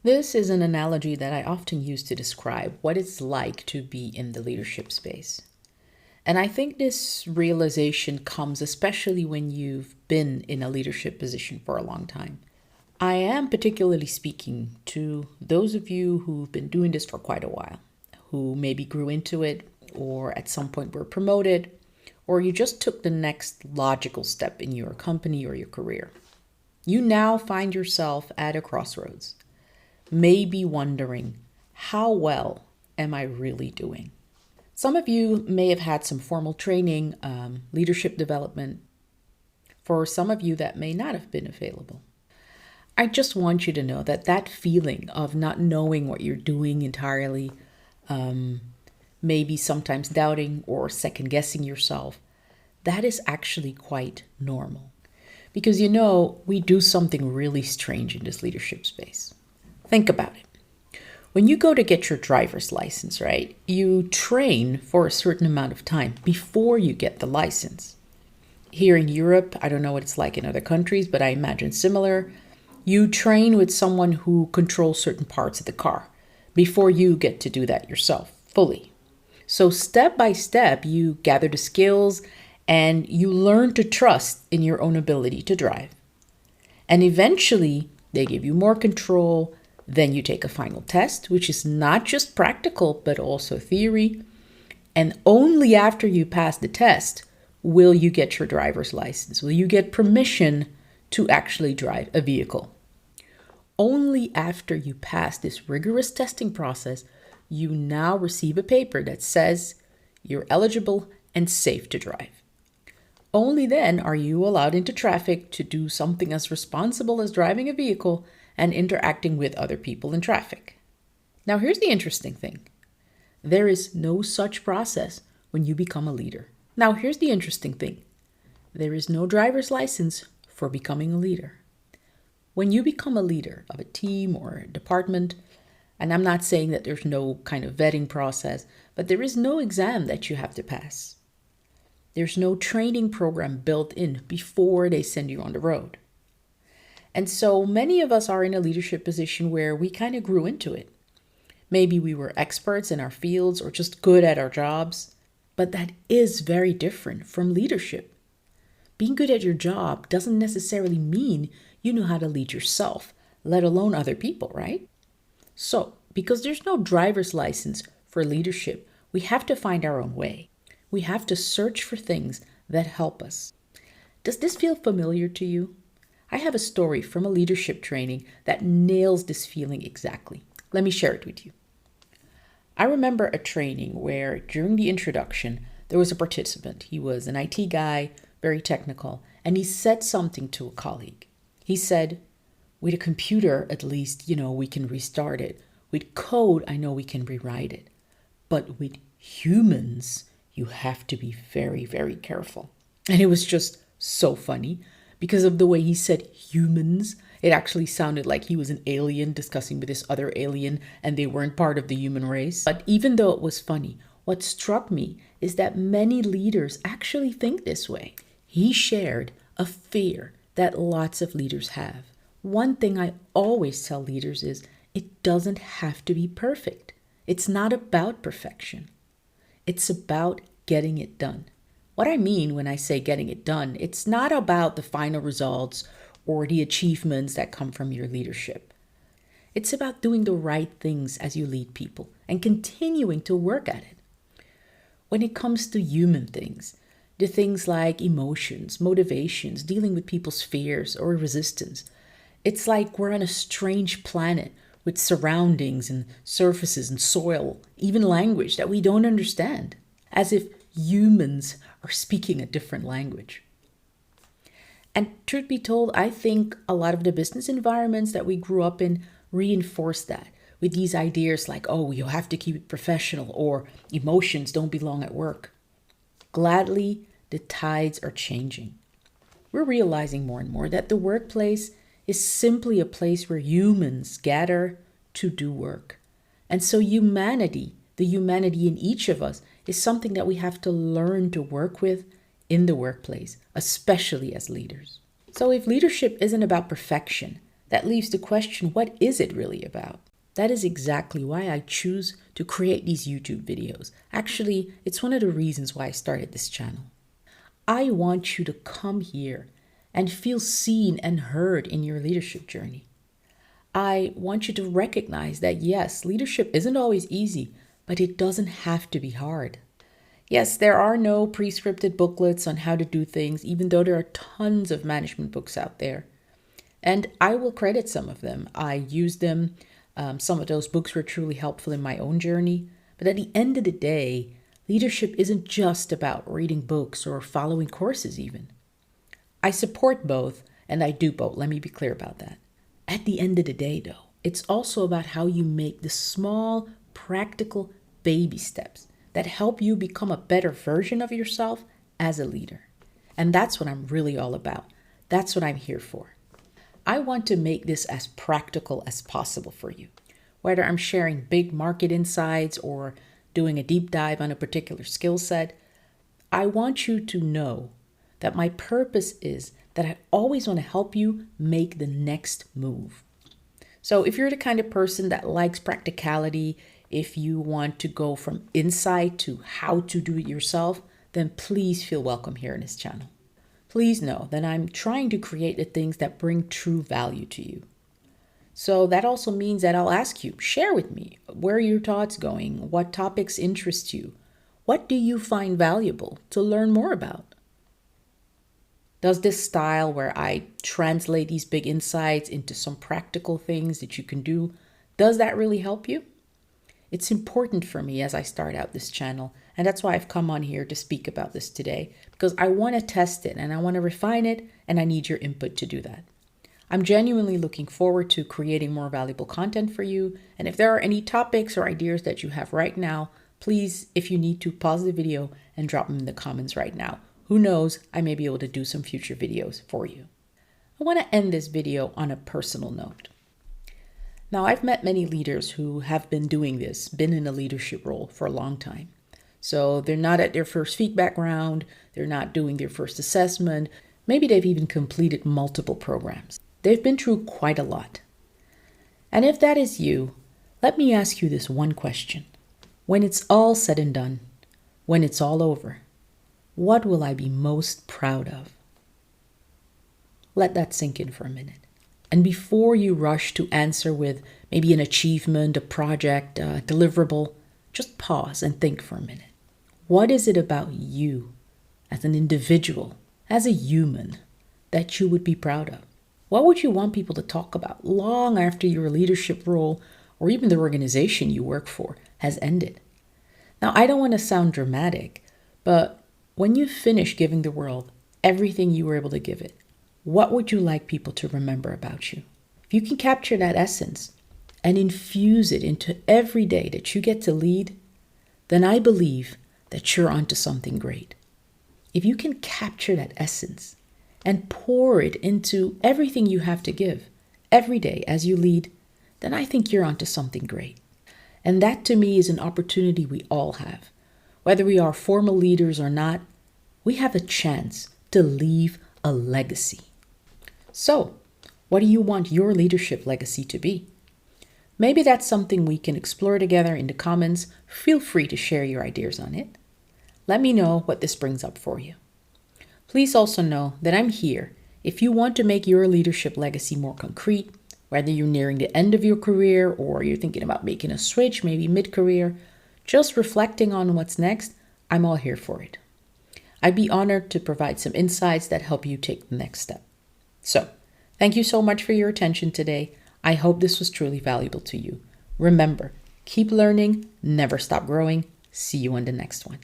This is an analogy that I often use to describe what it's like to be in the leadership space. And I think this realization comes especially when you've been in a leadership position for a long time. I am particularly speaking to those of you who've been doing this for quite a while, who maybe grew into it, or at some point were promoted, or you just took the next logical step in your company or your career. You now find yourself at a crossroads, maybe wondering, how well am I really doing? Some of you may have had some formal training, leadership development. For some of you, that may not have been available. I just want you to know that that feeling of not knowing what you're doing entirely, maybe sometimes doubting or second guessing yourself, that is actually quite normal. Because we do something really strange in this leadership space. Think about it. When you go to get your driver's license, right, you train for a certain amount of time before you get the license. Here in Europe, I don't know what it's like in other countries, but I imagine similar. You train with someone who controls certain parts of the car before you get to do that yourself fully. So step by step, you gather the skills and you learn to trust in your own ability to drive. And eventually, they give you more control. Then you take a final test, which is not just practical, but also theory. And only after you pass the test will you get your driver's license, will you get permission to actually drive a vehicle. Only after you pass this rigorous testing process, you now receive a paper that says you're eligible and safe to drive. Only then are you allowed into traffic to do something as responsible as driving a vehicle and interacting with other people in traffic. Now, here's the interesting thing. There is no such process when you become a leader. Now, here's the interesting thing. There is no driver's license for becoming a leader. When you become a leader of a team or a department, and I'm not saying that there's no kind of vetting process, but there is no exam that you have to pass. There's no training program built in before they send you on the road. And so many of us are in a leadership position where we kind of grew into it. Maybe we were experts in our fields or just good at our jobs, but that is very different from leadership. Being good at your job doesn't necessarily mean you know how to lead yourself, let alone other people, right? So, because there's no driver's license for leadership, we have to find our own way. We have to search for things that help us. Does this feel familiar to you? I have a story from a leadership training that nails this feeling exactly. Let me share it with you. I remember a training where during the introduction, there was a participant. He was an IT guy, very technical, and he said something to a colleague. He said, with a computer, at least, we can restart it. With code, I know we can rewrite it. But with humans, you have to be very, very careful. And it was just so funny. Because of the way he said humans, it actually sounded like he was an alien discussing with this other alien and they weren't part of the human race. But even though it was funny, what struck me is that many leaders actually think this way. He shared a fear that lots of leaders have. One thing I always tell leaders is it doesn't have to be perfect. It's not about perfection. It's about getting it done. What I mean when I say getting it done, it's not about the final results or the achievements that come from your leadership. It's about doing the right things as you lead people and continuing to work at it. When it comes to human things, the things like emotions, motivations, dealing with people's fears or resistance, it's like we're on a strange planet with surroundings and surfaces and soil, even language that we don't understand, as if humans are speaking a different language. And truth be told, I think a lot of the business environments that we grew up in reinforce that with these ideas like, oh, you have to keep it professional or emotions don't belong at work. Gladly, the tides are changing. We're realizing more and more that the workplace is simply a place where humans gather to do work. And so humanity, the humanity in each of us, is something that we have to learn to work with in the workplace, especially as leaders. So if leadership isn't about perfection, that leaves the question, what is it really about? That is exactly why I choose to create these YouTube videos. Actually, it's one of the reasons why I started this channel. I want you to come here and feel seen and heard in your leadership journey. I want you to recognize that yes, leadership isn't always easy, but it doesn't have to be hard. Yes, there are no pre-scripted booklets on how to do things, even though there are tons of management books out there. And I will credit some of them. I used them. Some of those books were truly helpful in my own journey. But at the end of the day, leadership isn't just about reading books or following courses even. I support both, and I do both. Let me be clear about that. At the end of the day, though, it's also about how you make the small, practical baby steps that help you become a better version of yourself as a leader. And that's what I'm really all about. That's what I'm here for. I want to make this as practical as possible for you. Whether I'm sharing big market insights or doing a deep dive on a particular skill set, I want you to know that my purpose is that I always want to help you make the next move. So if you're the kind of person that likes practicality, if you want to go from insight to how to do it yourself, then please feel welcome here in this channel. Please know that I'm trying to create the things that bring true value to you. So that also means that I'll ask you, share with me, where are your thoughts going? What topics interest you? What do you find valuable to learn more about? Does this style where I translate these big insights into some practical things that you can do, does that really help you? It's important for me as I start out this channel, and that's why I've come on here to speak about this today, because I want to test it and I want to refine it, and I need your input to do that. I'm genuinely looking forward to creating more valuable content for you, and if there are any topics or ideas that you have right now, please, if you need to, pause the video and drop them in the comments right now. Who knows, I may be able to do some future videos for you. I want to end this video on a personal note. Now, I've met many leaders who have been doing this, been in a leadership role for a long time. So they're not at their first feedback round, they're not doing their first assessment, maybe they've even completed multiple programs. They've been through quite a lot. And if that is you, let me ask you this one question. When it's all said and done, when it's all over, what will I be most proud of? Let that sink in for a minute. And before you rush to answer with maybe an achievement, a project, a deliverable, just pause and think for a minute. What is it about you as an individual, as a human, that you would be proud of? What would you want people to talk about long after your leadership role or even the organization you work for has ended? Now, I don't want to sound dramatic, but when you finish giving the world everything you were able to give it, what would you like people to remember about you? If you can capture that essence and infuse it into every day that you get to lead, then I believe that you're onto something great. If you can capture that essence and pour it into everything you have to give every day as you lead, then I think you're onto something great. And that to me is an opportunity we all have. Whether we are formal leaders or not, we have a chance to leave a legacy. So, what do you want your leadership legacy to be? Maybe that's something we can explore together in the comments. Feel free to share your ideas on it. Let me know what this brings up for you. Please also know that I'm here if you want to make your leadership legacy more concrete, whether you're nearing the end of your career or you're thinking about making a switch, maybe mid-career, just reflecting on what's next, I'm all here for it. I'd be honored to provide some insights that help you take the next step. So, thank you so much for your attention today. I hope this was truly valuable to you. Remember, keep learning, never stop growing. See you on the next one.